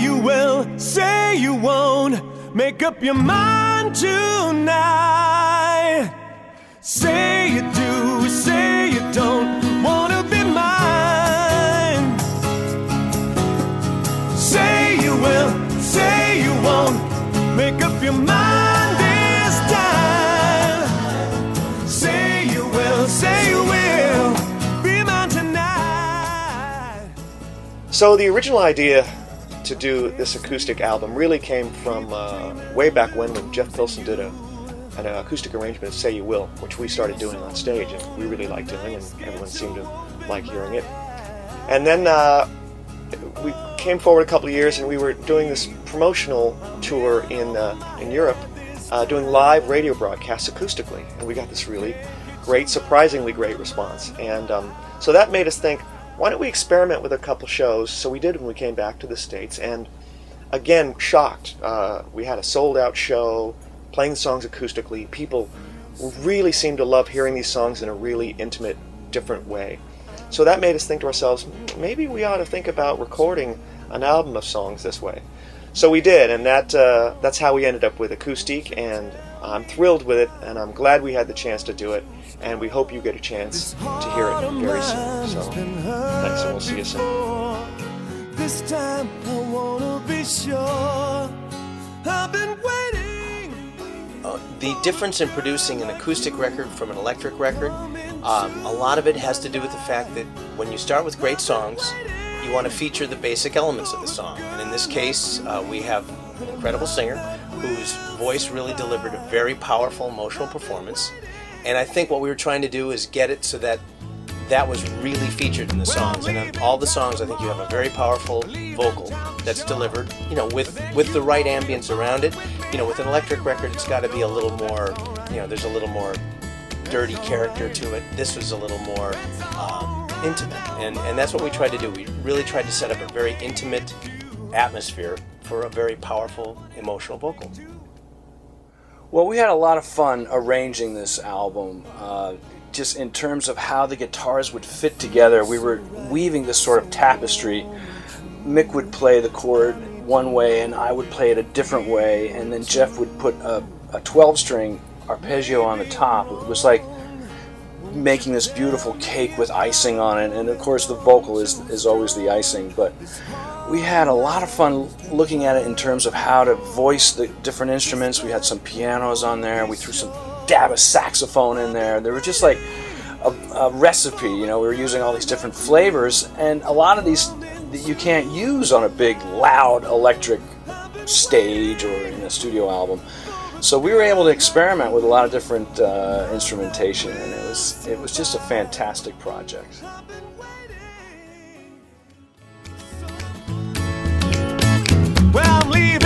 you will, say you won't. Make up your mind tonight. Say you do, say you don't wanna be mine. Say you will, say you won't. Make up your mind this time. Say you will, say you will. Be mine tonight. So the original idea to do this acoustic album really came from way back when Jeff Pilson did an acoustic arrangement of Say You Will, which we started doing on stage, and we really liked doing, and everyone seemed to like hearing it. And then we came forward a couple of years, and we were doing this promotional tour in Europe, doing live radio broadcasts acoustically, and we got this really great, surprisingly great response. And so that made us think, why don't we experiment with a couple shows? So we did when we came back to the States, and again, shocked. We had a sold-out show, playing songs acoustically. People really seemed to love hearing these songs in a really intimate, different way. So that made us think to ourselves, maybe we ought to think about recording an album of songs this way. So we did, and that's how we ended up with ACOUSTIQUE, and I'm thrilled with it, and I'm glad we had the chance to do it, and we hope you get a chance to hear it very soon. So thanks, and we'll see you soon. This time I wanna be sure. I've been waiting. The difference in producing an acoustic record from an electric record, a lot of it has to do with the fact that when you start with great songs, you want to feature the basic elements of the song. And in this case, we have an incredible singer whose voice really delivered a very powerful emotional performance. And I think what we were trying to do is get it so that that was really featured in the songs. And on all the songs, I think you have a very powerful vocal that's delivered, you know, with the right ambience around it. You know, with an electric record, it's got to be a little more, you know, there's a little more dirty character to it. This was a little more intimate, and that's what we tried to do. We really tried to set up a very intimate atmosphere for a very powerful emotional vocal. Well, we had a lot of fun arranging this album. Just in terms of how the guitars would fit together, we were weaving this sort of tapestry. Mick would play the chord one way and I would play it a different way, and then Jeff would put a 12-string arpeggio on the top. It was like making this beautiful cake with icing on it, and of course the vocal is always the icing. But we had a lot of fun looking at it in terms of how to voice the different instruments. We had some pianos on there, we threw some dab of saxophone in there. There were just like a recipe, you know. We were using all these different flavors, and a lot of these that you can't use on a big loud electric stage or in a studio album. So we were able to experiment with a lot of different instrumentation, and it was just a fantastic project. Well, I'm leaving.